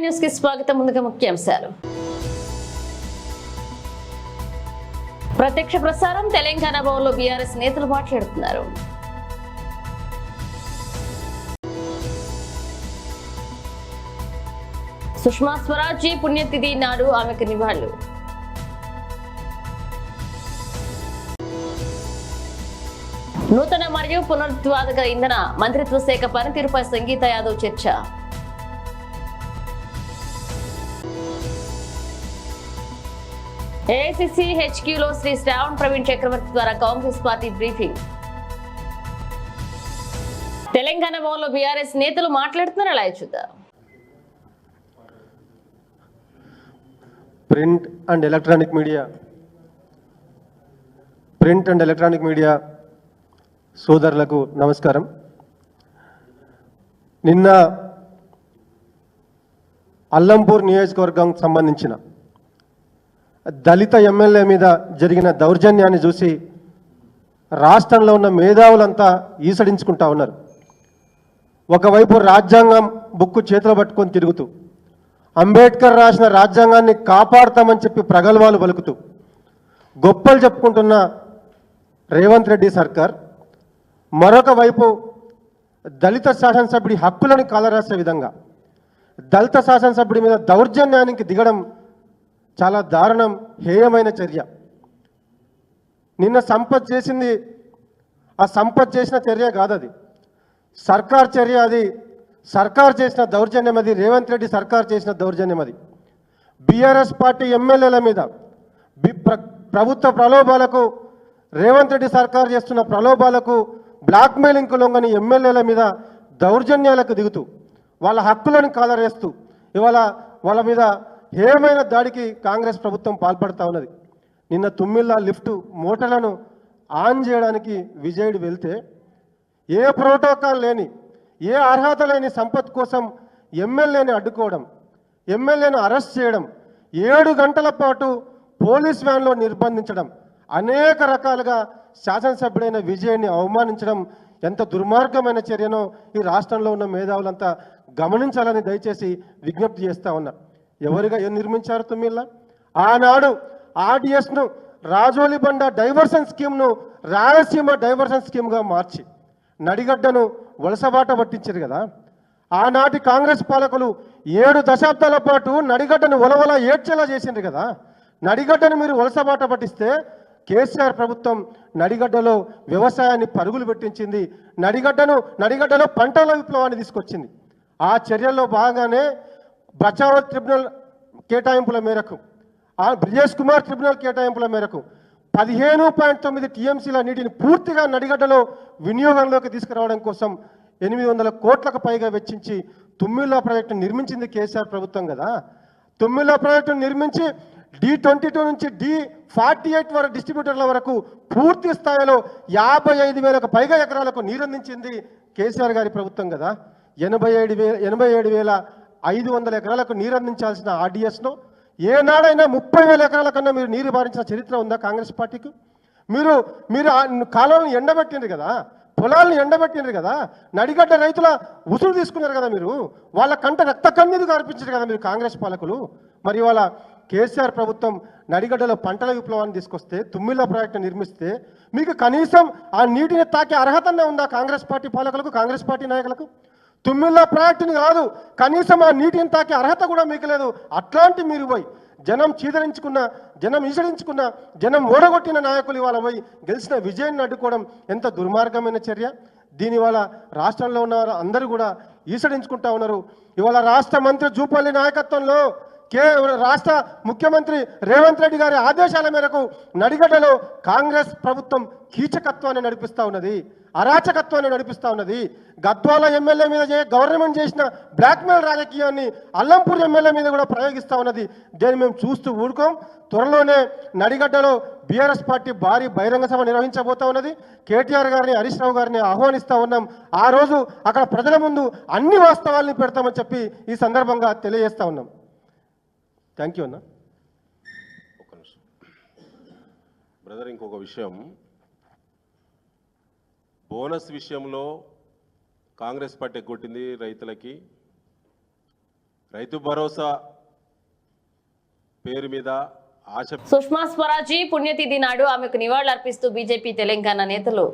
News కి స్వాగతం. ముందుగా ముఖ్యాంశాలు. ప్రత్యక్ష ప్రసారం తెలంగాణ భవన్లో బీఆర్ఎస్ నేతలు మాట్లాడుతున్నారు. సుష్మా స్వరాజ్ పుణ్యతిథి నాడు ఆమెకు నివాళులు. నూతన మరియు పునరుత్పాదక ఇంధన మంత్రిత్వ శాఖ పనితీరుపై సంగీత యాదవ్ చర్చ. ఏఐసిసి హెచ్క్యూలో శ్రీ శ్రావణ్ ప్రవీణ్ చక్రవర్తి ద్వారా కాంగ్రెస్ పార్టీ బ్రీఫింగ్. తెలంగాణ భవన్లో బీఆర్ఎస్ నేతలు మాట్లాడుతున్నారు. అలా చూద్దాం. ప్రింట్ అండ్ ఎలక్ట్రానిక్ మీడియా సోదరులకు నమస్కారం. నిన్న అల్లంపూర్ నియోజకవర్గం సంబంధించిన దళిత ఎమ్మెల్యే మీద జరిగిన దౌర్జన్యాన్ని చూసి రాష్ట్రంలో ఉన్న మేధావులంతా ఈసడించుకుంటా ఉన్నారు. ఒకవైపు రాజ్యాంగం బుక్కు చేతిలో పట్టుకొని తిరుగుతూ, అంబేద్కర్ రాసిన రాజ్యాంగాన్ని కాపాడతామని చెప్పి ప్రగల్భాలు పలుకుతూ గొప్పలు చెప్పుకుంటున్న రేవంత్ రెడ్డి సర్కార్, మరొక వైపు దళిత శాసనసభ్యుడి హక్కులను కాలరాసే విధంగా దళిత శాసనసభ్యుడి మీద దౌర్జన్యానికి దిగడం చాలా దారుణం, హేయమైన చర్య. నిన్న సంపత్ చేసింది ఆ సంపత్ చేసిన చర్య కాదు, అది సర్కార్ చర్య. అది సర్కార్ చేసిన దౌర్జన్యం, అది రేవంత్ రెడ్డి సర్కార్ చేసిన దౌర్జన్యం. అది బీఆర్ఎస్ పార్టీ ఎమ్మెల్యేల మీద ప్రభుత్వ ప్రలోభాలకు, రేవంత్ రెడ్డి సర్కార్ చేస్తున్న ప్రలోభాలకు, బ్లాక్మెయిలింగ్కు లొంగని ఎమ్మెల్యేల మీద దౌర్జన్యాలకు దిగుతూ వాళ్ళ హక్కులను కాలరేస్తూ ఇవాళ వాళ్ళ మీద హేయమైన దాడికి కాంగ్రెస్ ప్రభుత్వం పాల్పడుతూ ఉన్నది. నిన్న తుమ్మిళ్ళ లిఫ్ట్ మోటార్లను ఆన్ చేయడానికి విజయుడు వెళ్తే ఏ ప్రోటోకాల్ లేని, ఏ అర్హత లేని సంపత్ కోసం ఎమ్మెల్యేని అడ్డుకోవడం, ఎమ్మెల్యేను అరెస్ట్ చేయడం, 7 గంటల పాటు పోలీస్ వ్యాన్లో నిర్బంధించడం, అనేక రకాలుగా శాసనసభ్యుడైన విజయ్ని అవమానించడం ఎంత దుర్మార్గమైన చర్యనో ఈ రాష్ట్రంలో ఉన్న మేధావులంతా గమనించాలని దయచేసి విజ్ఞప్తి చేస్తూ ఉన్నా. ఎవరుగా నిర్మించారు తుమ్మిళ్ళ? ఆనాడు ఆర్డిఎస్ను, రాజోలిబండ డైవర్షన్ స్కీమ్ను రాయలసీమ డైవర్షన్ స్కీమ్గా మార్చి నడిగడ్డను వలసబాట పట్టించారు కదా. ఆనాటి కాంగ్రెస్ పాలకులు 7 దశాబ్దాల పాటు నడిగడ్డను వలవల ఏడ్చేలా చేసిండ్రు కదా. నడిగడ్డను మీరు వలసబాట పట్టిస్తే కేసీఆర్ ప్రభుత్వం నడిగడ్డలో వ్యవసాయాన్ని పరుగులు పెట్టించింది. నడిగడ్డలో పంటల విప్లవాన్ని తీసుకొచ్చింది. ఆ చర్యల్లో భాగంగానే బచావ్ ట్రిబ్యునల్ కేటాయింపుల మేరకు, ఆ బ్రిజేష్ కుమార్ ట్రిబ్యునల్ కేటాయింపుల మేరకు 15.9 టీఎంసీల నీటిని పూర్తిగా నడిగడ్డలో వినియోగంలోకి తీసుకురావడం కోసం 800 కోట్లకు పైగా వెచ్చించి తుమ్మిళ్ళ ప్రాజెక్టు నిర్మించింది కేసీఆర్ ప్రభుత్వం కదా. తుమ్మిళ్ళ ప్రాజెక్టును నిర్మించి D22 నుంచి D48 వరకు డిస్ట్రిబ్యూటర్ల వరకు పూర్తి స్థాయిలో 55,000కు పైగా ఎకరాలకు నీరందించింది కేసీఆర్ గారి ప్రభుత్వం కదా. 87,500 ఎకరాలకు నీరందించాల్సిన ఆర్డిఎస్ను ఏనాడైనా 30,000 ఎకరాల కన్నా మీరు నీరు బారించిన చరిత్ర ఉందా కాంగ్రెస్ పార్టీకి? మీరు కాలువలను ఎండబెట్టిండ్రు కదా, పొలాలను ఎండబెట్టిండ్రు కదా, నడిగడ్డ రైతుల ఉసురు తీసుకున్నారు కదా, మీరు వాళ్ళ కంట రక్త కన్నీరు కార్పించారు కదా మీరు కాంగ్రెస్ పాలకులు. మరి వాళ్ళ కేసీఆర్ ప్రభుత్వం నడిగడ్డలో పంటల విప్లవాన్ని తీసుకొస్తే, తుమ్మిళ్ళ ప్రాజెక్టు నిర్మిస్తే మీకు కనీసం ఆ నీటిని తాకే అర్హతనే ఉందా కాంగ్రెస్ పార్టీ పాలకులకు, కాంగ్రెస్ పార్టీ నాయకులకు? తుమ్మిళ్ళ ప్రాజెక్టుని కాదు, కనీసం ఆ నీటిని తాకే అర్హత కూడా మీకు లేదు. అట్లాంటి మీరు పోయి జనం చీదరించుకున్న, జనం ఈసడించుకున్న, జనం ఓడగొట్టిన నాయకులు ఇవాళ పోయి గెలిచిన విజయాన్ని అడ్డుకోవడం ఎంత దుర్మార్గమైన చర్య. దీనివల్ల రాష్ట్రంలో ఉన్న అందరూ కూడా ఈసడించుకుంటా ఉన్నారు. ఇవాళ రాష్ట్ర మంత్రి జూపల్లి నాయకత్వంలో రాష్ట్ర ముఖ్యమంత్రి రేవంత్ రెడ్డి గారి ఆదేశాల మేరకు నడిగడ్డలో కాంగ్రెస్ ప్రభుత్వం కీచకత్వాన్ని నడిపిస్తూ ఉన్నది, అరాచకత్వాన్ని నడిపిస్తూ ఉన్నది. గద్వాల ఎమ్మెల్యే మీద గవర్నమెంట్ చేసిన బ్లాక్మెయిల్ రాజకీయాన్ని అల్లంపూర్ ఎమ్మెల్యే మీద కూడా ప్రయోగిస్తూ ఉన్నది. దీన్ని మేము చూస్తూ ఊరుకోం. త్వరలోనే నడిగడ్డలో బీఆర్ఎస్ పార్టీ భారీ బహిరంగ సభ నిర్వహించబోతా ఉన్నది. కేటీఆర్ గారిని, హరీష్ రావు గారిని ఆహ్వానిస్తూ ఉన్నాం. ఆ రోజు అక్కడ ప్రజల ముందు అన్ని వాస్తవాల్ని పెడతామని చెప్పి ఈ సందర్భంగా తెలియజేస్తూ ఉన్నాం. థ్యాంక్ యూ అన్న. ఒక్క నిమిషం బ్రదర్, ఇంకొక విషయం, బోనస్ విషయంలో కాంగ్రెస్ పార్టీ కొట్టింది రైతులకి. రైతు భరోసా పేరు మీద ఆశ. సుష్మా స్వరాజీ పుణ్యతిథి నాడు ఆమెకు నివాళులర్పిస్తూ బీజేపీ తెలంగాణ నేతలు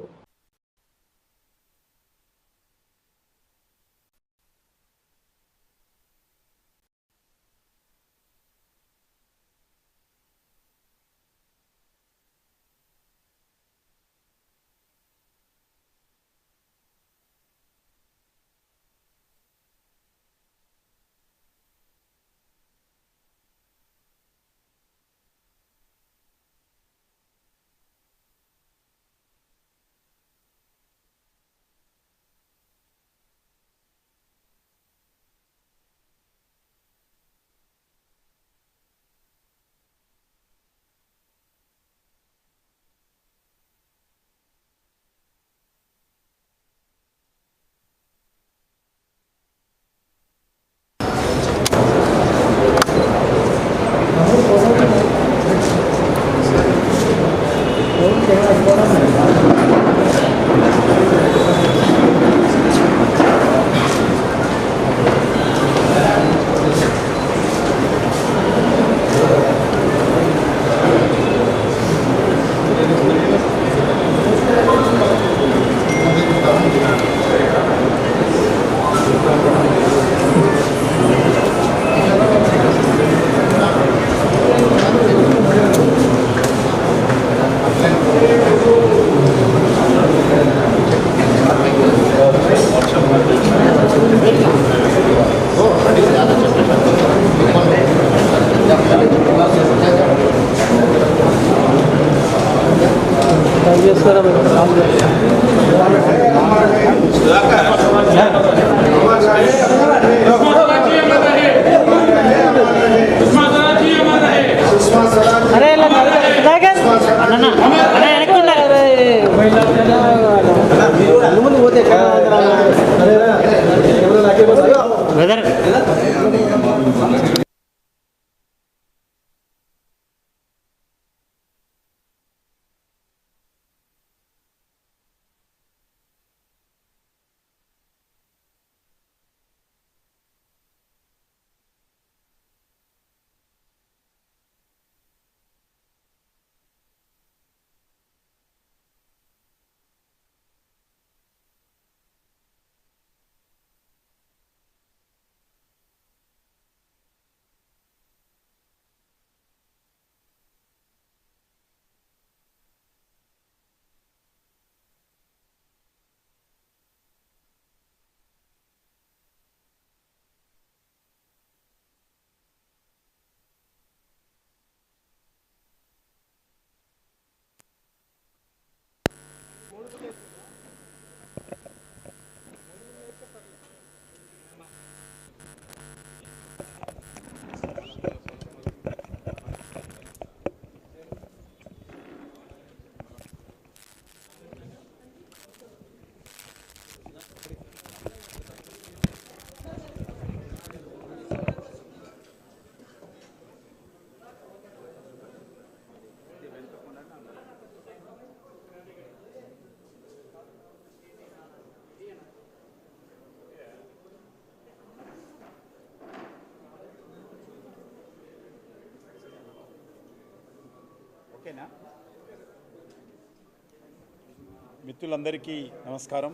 మిత్రులందరికీ నమస్కారం.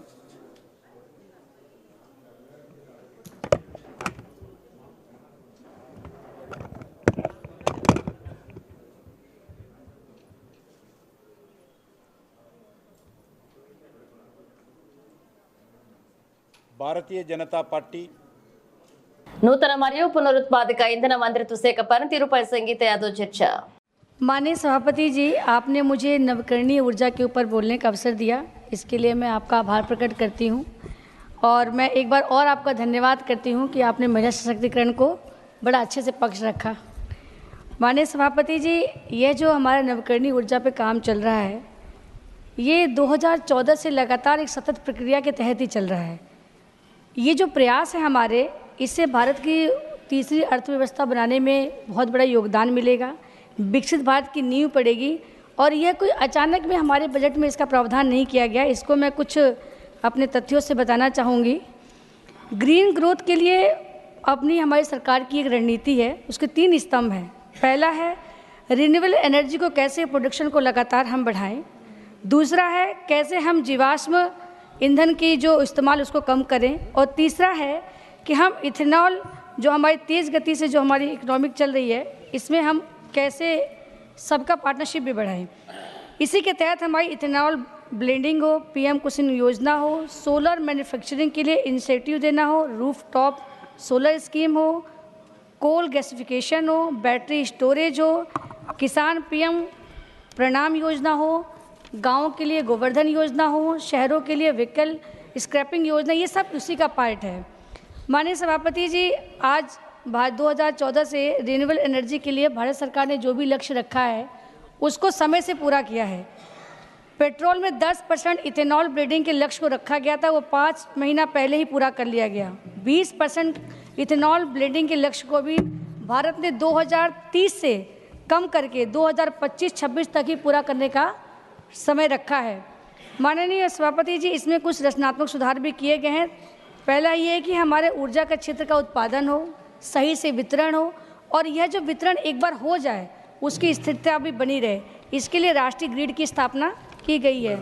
భారతీయ జనతా పార్టీ నూతన మరియు పునరుత్పాదక ఇంధన మంత్రిత్వ శాఖ పనితీరుపై సంగీత యాదవ్ చర్చ. माननीय सभापति जी, आपने मुझे नवकरणीय ऊर्जा के ऊपर बोलने का अवसर दिया, इसके लिए मैं आपका आभार प्रकट करती हूँ। और मैं एक बार और आपका धन्यवाद करती हूँ कि आपने महिला सशक्तिकरण को बड़ा अच्छे से पक्ष रखा। माननीय सभापति जी, यह जो हमारा नवकरणीय ऊर्जा पे काम चल रहा है, ये 2014 से लगातार एक सतत प्रक्रिया के तहत ही चल रहा है। ये जो प्रयास है हमारे, इससे भारत की तीसरी अर्थव्यवस्था बनाने में बहुत बड़ा योगदान मिलेगा, विकसित भारत की नींव पड़ेगी। और यह कोई अचानक में हमारे बजट में इसका प्रावधान नहीं किया गया, इसको मैं कुछ अपने तथ्यों से बताना चाहूँगी। ग्रीन ग्रोथ के लिए अपनी हमारी सरकार की एक रणनीति है, उसके 3 स्तंभ हैं। पहला है रिन्यूएबल एनर्जी को कैसे प्रोडक्शन को लगातार हम बढ़ाएं। दूसरा है कैसे हम जीवाश्म ईंधन की जो इस्तेमाल उसको कम करें। और तीसरा है कि हम इथेनॉल जो हमारी तेज़ गति से जो हमारी इकोनॉमिक चल रही है, इसमें हम कैसे सबका पार्टनरशिप भी बढ़ाएं। इसी के तहत हमारी इथेनॉल ब्लेंडिंग हो, पीएम कुसुम योजना हो, सोलर मैन्युफैक्चरिंग के लिए इंसेंटिव देना हो, रूफ टॉप सोलर स्कीम हो, कोल गैसिफिकेशन हो, बैटरी स्टोरेज हो, किसान पीएम प्रणाम योजना हो, गाँव के लिए गोवर्धन योजना हो, शहरों के लिए व्हीकल स्क्रैपिंग योजना, ये सब उसी का पार्ट है। माननीय सभापति जी, आज 2014 से रिन्यूएबल एनर्जी के लिए भारत सरकार ने जो भी लक्ष्य रखा है उसको समय से पूरा किया है। पेट्रोल में 10% इथेनॉल ब्लेंडिंग के लक्ष्य को रखा गया था, वो 5 महीना पहले ही पूरा कर लिया गया। 20% इथेनॉल ब्लेंडिंग के लक्ष्य को भी भारत ने 2030 से कम करके 2025-26 तक ही पूरा करने का समय रखा है। माननीय सभापति जी, इसमें कुछ रचनात्मक सुधार भी किए गए हैं। पहला ये है कि हमारे ऊर्जा का क्षेत्र का उत्पादन हो, सही से वितरण हो, और यह जो वितरण एक बार हो जाए उसकी स्थिरता भी बनी रहे, इसके लिए राष्ट्रीय ग्रिड की स्थापना की गई है।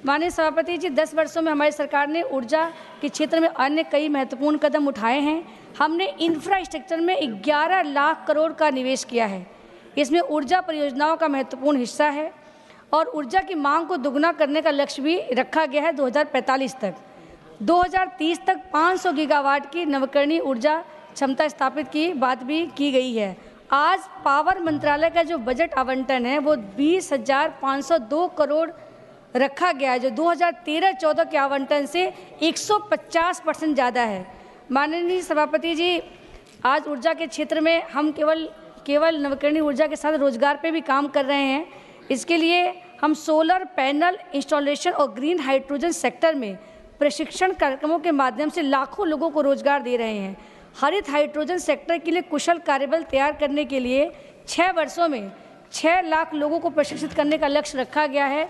माननीय सभापति जी, 10 वर्षों में हमारी सरकार ने ऊर्जा के क्षेत्र में अन्य कई महत्वपूर्ण कदम उठाए हैं। हमने इंफ्रास्ट्रक्चर में 11 लाख करोड़ का निवेश किया है। इसमें ऊर्जा परियोजनाओं का महत्वपूर्ण हिस्सा है और ऊर्जा की मांग को दोगुना करने का लक्ष्य भी रखा गया है 2045 तक। 2030 तक 500 गीगावाट की नवीकरणीय ऊर्जा क्षमता स्थापित की बात भी की गई है। आज पावर मंत्रालय का जो बजट आवंटन है वो 20,502 करोड़ रखा गया है, जो 2013-14 के आवंटन से 150% ज़्यादा है। माननीय सभापति जी, आज ऊर्जा के क्षेत्र में हम केवल नवीकरणीय ऊर्जा के साथ रोजगार पे भी काम कर रहे हैं। इसके लिए हम सोलर पैनल इंस्टॉलेशन और ग्रीन हाइड्रोजन सेक्टर में प्रशिक्षण कार्यक्रमों के माध्यम से लाखों लोगों को रोजगार दे रहे हैं। हरित हाइड्रोजन सेक्टर के लिए कुशल कार्यबल तैयार करने के लिए 6 वर्षों में 6 लाख लोगों को प्रशिक्षित करने का लक्ष्य रखा गया है।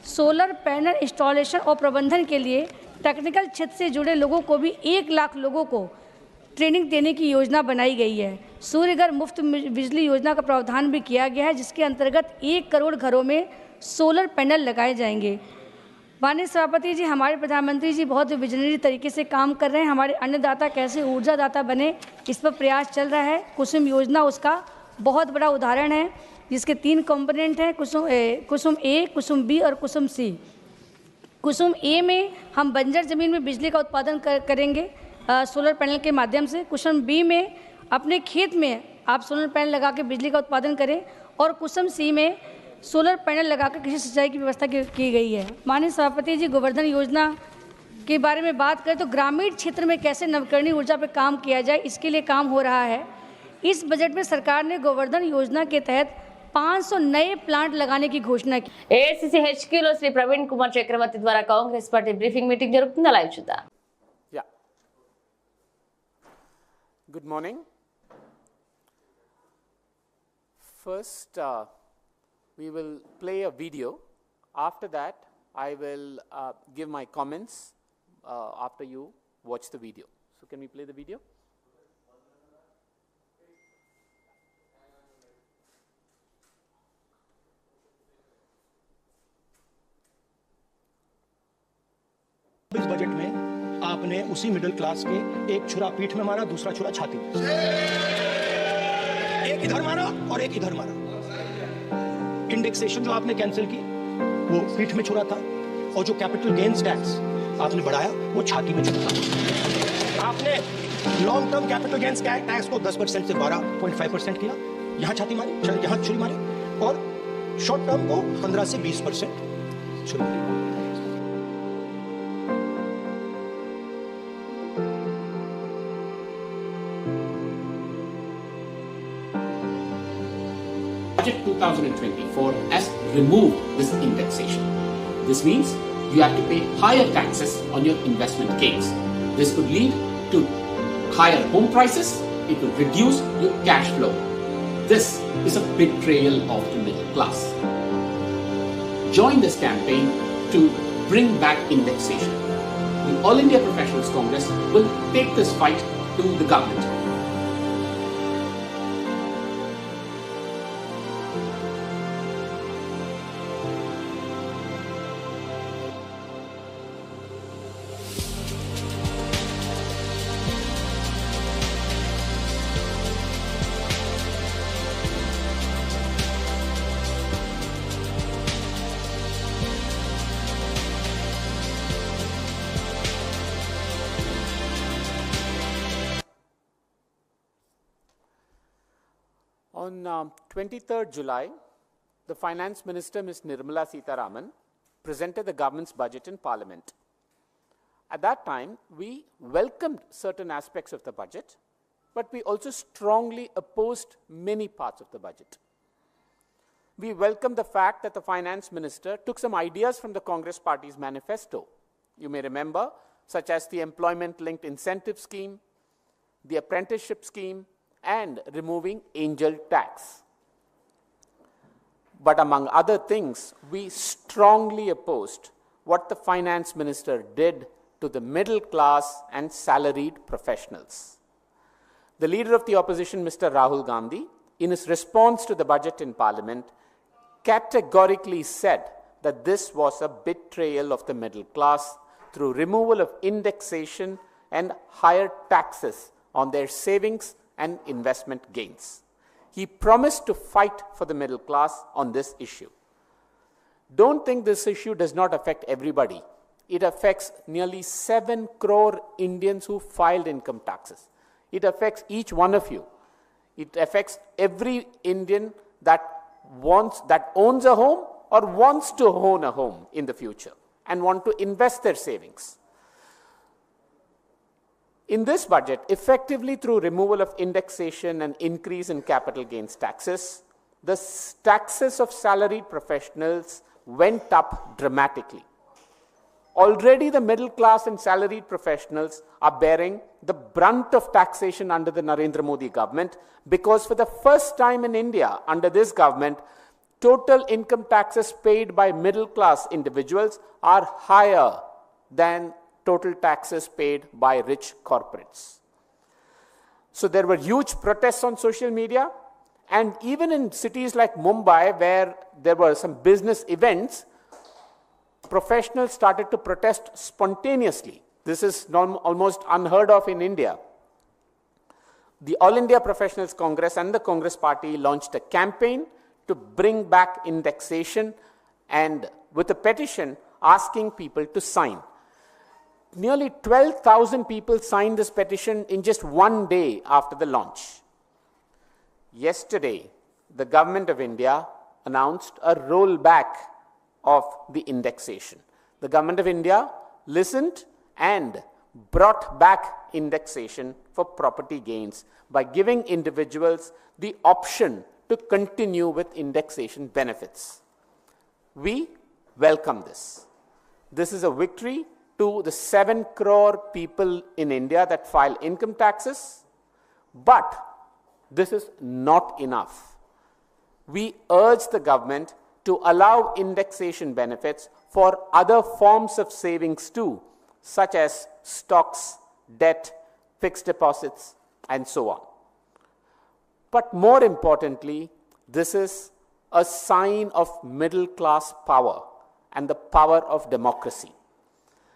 सोलर पैनल इंस्टॉलेशन और प्रबंधन के लिए टेक्निकल क्षेत्र से जुड़े लोगों को भी 1 लाख लोगों को ट्रेनिंग देने की योजना बनाई गई है। सूर्यघर मुफ्त बिजली योजना का प्रावधान भी किया गया है, जिसके अंतर्गत 1 करोड़ घरों में सोलर पैनल लगाए जाएंगे। माननीय सभापति जी, हमारे प्रधानमंत्री जी बहुत विजनरी तरीके से काम कर रहे हैं। हमारे अन्नदाता कैसे ऊर्जा दाता बने, इस पर प्रयास चल रहा है। कुसुम योजना उसका बहुत बड़ा उदाहरण है, जिसके 3 कंपोनेंट हैं, कुसुम ए, कुसुम बी और कुसुम सी। कुसुम ए में हम बंजर ज़मीन में बिजली का उत्पादन करेंगे सोलर पैनल के माध्यम से। कुसुम बी में अपने खेत में आप सोलर पैनल लगा के बिजली का उत्पादन करें, और कुसुम सी में सोलर पैनल लगाकर कृषि सिंचाई की व्यवस्था की गई है। माननीय सभापति जी, गोवर्धन योजना के बारे में बात करें तो ग्रामीण क्षेत्र में कैसे नवीकरणीय ऊर्जा पर काम किया जाए, इसके लिए काम हो रहा है। इस बजट में सरकार ने गोवर्धन योजना के तहत 500 नए प्लांट लगाने की घोषणा की। ఏఐసీసీ హెచ్క్యూలో శ్రీ ప్రవీణ్ కుమార్ చక్రవర్తి ద్వారా కాంగ్రెస్ పార్టీ బ్రీఫింగ్ మీటింగ్ జరుగుతుంది. లైవ్ చూద్దాం. Yeah. Good morning. First, we will play a video. After that, I will give my comments after you watch the video. So, can we play the video? इस budget में आपने उसी middle class के एक छुरा पीठ में मारा, दूसरा छुरा छाती में, एक इधर मारा और एक इधर मारा। इंडेक्सेशन जो आपने कैंसिल की वो पीठ में छुरा था, और जो कैपिटल गेन्स टैक्स आपने बढ़ाया वो छाती में छुरा था। आपने long term capital gains tax को 10% से 12.5% किया, यहाँ छाती मारी, यहाँ छुरी मारी, और शॉर्ट टर्म को 15 से 20% छुरी मारी। Budget 2024 has removed this indexation. This means you have to pay higher taxes on your investment gains. This could lead to higher home prices. It will reduce your cash flow. This is a betrayal of the middle class. Join this campaign to bring back indexation. The All India Professionals Congress will take this fight to the government. On 23rd July, the Finance Minister, Ms. Nirmala Sitharaman, presented the government's budget in Parliament. At that time, we welcomed certain aspects of the budget, but we also strongly opposed many parts of the budget. We welcomed the fact that the Finance Minister took some ideas from the Congress Party's manifesto. You may remember, such as the employment-linked incentive scheme, the apprenticeship scheme, and removing angel tax. But among other things, we strongly opposed what the Finance Minister did to the middle class and salaried professionals. The leader of the opposition, Mr. Rahul Gandhi, in his response to the budget in Parliament, categorically said that this was a betrayal of the middle class through removal of indexation and higher taxes on their savings and investment gains. He promised to fight for the middle class on this issue. Don't think this issue does not affect everybody. It affects nearly 7 crore Indians who filed income taxes. It affects each one of you. It affects every Indian that owns a home or wants to own a home in the future and want to invest their savings. In this budget, effectively through removal of indexation and increase in capital gains taxes, the taxes of salaried professionals went up dramatically. Already the middle class and salaried professionals are bearing the brunt of taxation under the Narendra Modi government, because for the first time in India under this government, total income taxes paid by middle class individuals are higher than total taxes paid by rich corporates. So there were huge protests on social media, and even in cities like Mumbai, where there were some business events, professionals started to protest spontaneously. This is almost unheard of in India. The All India Professionals Congress and the Congress Party launched a campaign to bring back indexation, and with a petition asking people to sign. Nearly 12,000 people signed this petition in just one day after the launch. Yesterday, the Government of India announced a rollback of the indexation. The Government of India listened and brought back indexation for property gains by giving individuals the option to continue with indexation benefits. We welcome this. This is a victory to the 7 crore people in India that file income taxes, but this is not enough. We urge the government to allow indexation benefits for other forms of savings too, such as stocks, debt, fixed deposits, and so on. But more importantly, this is a sign of middle class power and the power of democracy.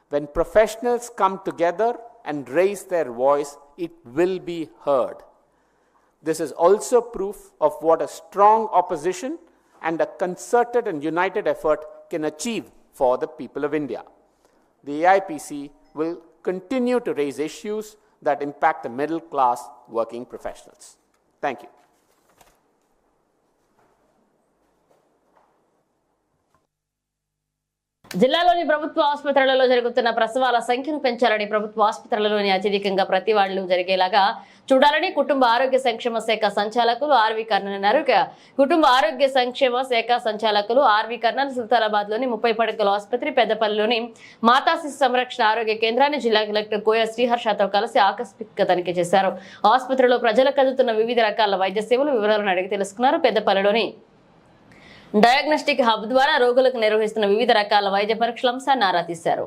When professionals come together and raise their voice, it will be heard. This is also proof of what a strong opposition and a concerted and united effort can achieve for the people of India. The AIPC will continue to raise issues that impact the middle class working professionals. Thank you. జిల్లాలోని ప్రభుత్వ ఆసుపత్రులలో జరుగుతున్న ప్రసవాల సంఖ్యను పెంచాలని, ప్రభుత్వ ఆసుపత్రులలోని అత్యధికంగా ప్రతి వార్డులు జరిగేలాగా చూడాలని కుటుంబ ఆరోగ్య సంక్షేమ శాఖ సంచాలకులు ఆర్వి కర్ణన్ అన్నారు. కుటుంబ ఆరోగ్య సంక్షేమ శాఖ సంచాలకులు ఆర్వి కర్ణన్ సుల్తానాబాద్ లోని 30 పడకల ఆసుపత్రి, పెద్దపల్లిలోని మాతా శిశు సంరక్షణ ఆరోగ్య కేంద్రాన్ని జిల్లా కలెక్టర్ కోయ శ్రీహర్షతో కలిసి ఆకస్మిక తనిఖీ చేశారు. ఆసుపత్రిలో ప్రజలకు అందుతున్న వివిధ రకాల వైద్య సేవలు వివరాలను అడిగి తెలుసుకున్నారు. పెద్దపల్లిలోని డయాగ్నోస్టిక్ హబ్ ద్వారా రోగులకు నిర్వహిస్తున్న వివిధ రకాల వైద్య పరీక్షల అంశాన్ని ఆరా తీశారు.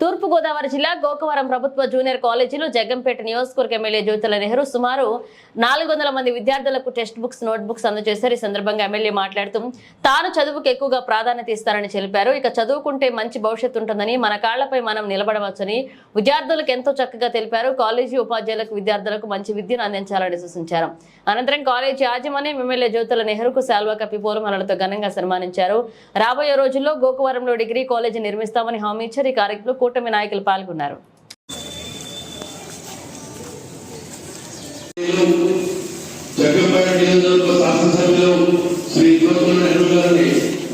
తూర్పు గోదావరి జిల్లా గోకవరం ప్రభుత్వ జూనియర్ కాలేజీలో జగ్గంపేట నియోజకవర్గ ఎమ్మెల్యే జ్యోతుల నెహ్రూ సుమారు 400 మంది విద్యార్థులకు టెక్స్ట్ బుక్స్ నోట్ బుక్స్ అందజేశారు. ఈ సందర్భంగా ఎమ్మెల్యే మాట్లాడుతూ తాను చదువుకు ఎక్కువగా ప్రాధాన్యత ఇస్తారని తెలిపారు. ఇక చదువుకుంటే మంచి భవిష్యత్తు ఉంటుందని, మన కాళ్లపై మనం నిలబడవచ్చని విద్యార్థులకు ఎంతో చక్కగా తెలిపారు. కాలేజీ ఉపాధ్యాయులకు విద్యార్థులకు మంచి విద్యను అందించాలని సూచించారు. అనంతరం కాలేజీ యాజమాన్యం ఎమ్మెల్యే జ్యోతుల నెహ్రూకు శాల్వా కప్పి పూలమాలలతో ఘనంగా సన్మానించారు. రాబోయే రోజుల్లో గోకవరంలో డిగ్రీ కాలేజీ నిర్మిస్తామని హామీ ఇచ్చారు. ఈ కార్యక్రమంలో కూటమి నాయకులు పాల్గొన్నారు. జగ్గంపేట నియోజకవర్గ శాసనసభ్యులు శ్రీ జ్యోతుల నెహ్రూ గారిని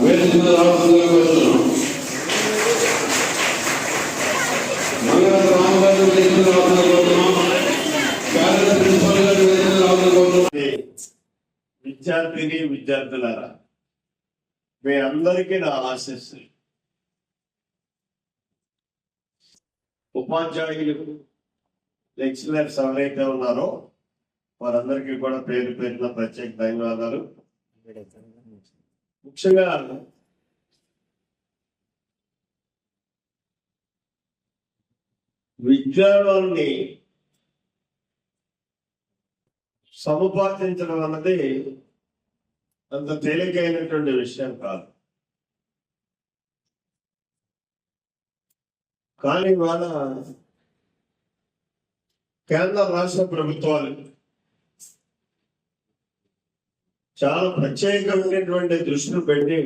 వేదిక రావాల్సిందిగా కోరుతున్నాం. మంగళ రామ గారిని వేదిక రావాల్సిందిగా కోరుతున్నాం. కార్యదర్శి ప్రిన్సిపల్ గారిని వేదిక రావాల్సిందిగా కోరుతున్నాం. విద్యార్థిని విద్యార్థులారా, మీ అందరికీ నా ఆశీస్సులు. ఉపాధ్యాయులు లెక్చరర్స్ ఎవరైతే ఉన్నారో వారందరికీ కూడా పేరు పేరున ప్రత్యేక ధన్యవాదాలు. ముఖ్యంగా విద్యార్థుల్ని సముపార్జించడం అన్నది అంత తేలికైనటువంటి విషయం కాదు. కానీ ఇవాళ కేంద్ర రాష్ట్ర ప్రభుత్వాలు చాలా ప్రత్యేకమైనటువంటి దృష్టిని పెట్టి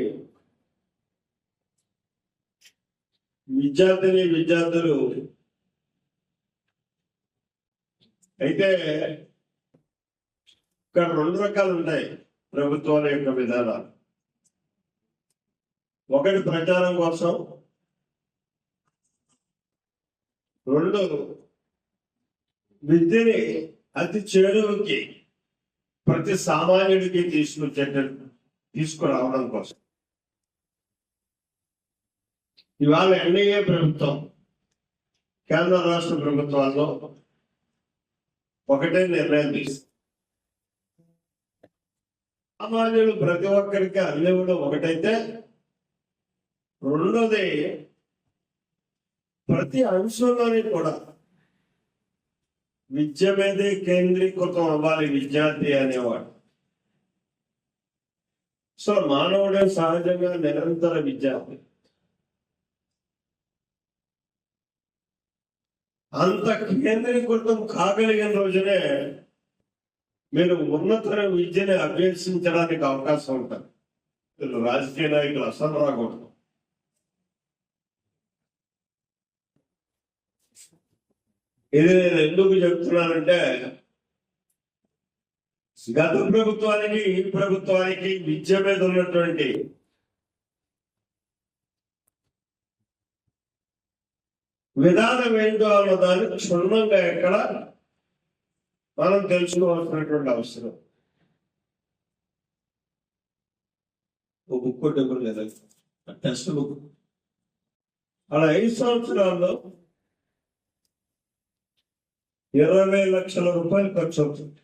విద్యార్థులు అయితే ఇక్కడ 2 రకాలు ఉంటాయి ప్రభుత్వాల యొక్క విధానాలు. ఒకటి ప్రచారం కోసం, 2 విద్యని అతి చేరువకి ప్రతి సామాన్యుడికి తీసుకురావడం కోసం. ఇవాళ ఎన్డీఏ ప్రభుత్వం కేంద్ర రాష్ట్ర ప్రభుత్వాల్లో ఒకటే నిర్ణయం తీసుకుంది. సామాన్యులు ప్రతి ఒక్కరికి అందివ్వడం ఒకటైతే, 2వది ప్రతి అంశంలోని కూడా విద్య మీదే కేంద్రీకృతం అవ్వాలి విద్యార్థి అనేవాడు. సో మానవుడే సహజంగా నిరంతర విద్యార్థి. అంత కేంద్రీకృతం కాగలిగిన రోజునే మీరు ఉన్నత విద్యని అభ్యసించడానికి అవకాశం ఉంటుంది. రాజకీయ నాయకులు అసలు రాకూడదు. ఇది నేను ఎందుకు చెప్తున్నానంటే, గత ప్రభుత్వానికి ఈ ప్రభుత్వానికి విద్య మీద ఉన్నటువంటి విధానం ఏంటో అన్న దాన్ని క్షుణ్ణంగా ఎక్కడ మనం తెలుసుకోవాల్సినటువంటి అవసరం. ఒక బుక్ టెంపుల్ లేదా టెక్స్ట్ బుక్ అలా 5 సంవత్సరాల్లో 20 లక్షల రూపాయలు ఖర్చు అవుతుంది.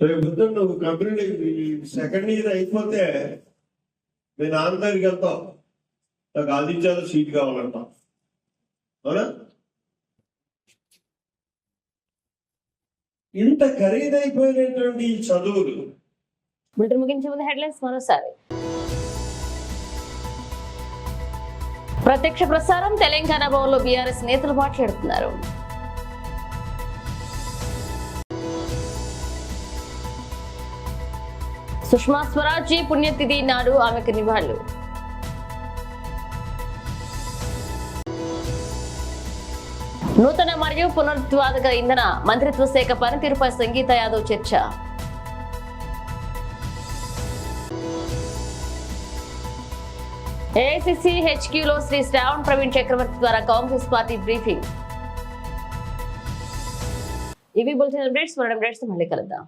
రేపు నువ్వు కంపెనీ సెకండ్ ఇయర్ అయిపోతే మీ నాన్న దగ్గరికి వెళ్తావు, నాకు ఆదిత్యాలు సీట్ కావాలంటావు, అవునా? ఇంత ఖరీదైపోయినటువంటి చదువులు. బులెటిన్ ముగించే ముందు హెడ్లైన్స్ మరోసారి. ప్రత్యక్ష ప్రసారం తెలంగాణ భవన్లో బీఆర్ఎస్ నేతలు మాట్లాడుతున్నారు. సుష్మా స్వరాజ్ పుణ్యతిథి నాడు ఆమెకు నివాళులు. నూతన మరియు పునరుత్పాదక ఇంధన మంత్రిత్వ శాఖ పనితీరుపై సంగీత యాదవ్ చర్చ. ఏఐసిసి హెచ్క్యూలో శ్రీ శ్రావణ్ ప్రవీణ్ చక్రవర్తి ద్వారా కాంగ్రెస్ పార్టీ బ్రీఫింగ్. ఇవి బులెటిన్ అప్డేట్స్. మళ్ళీ కలుద్దాం.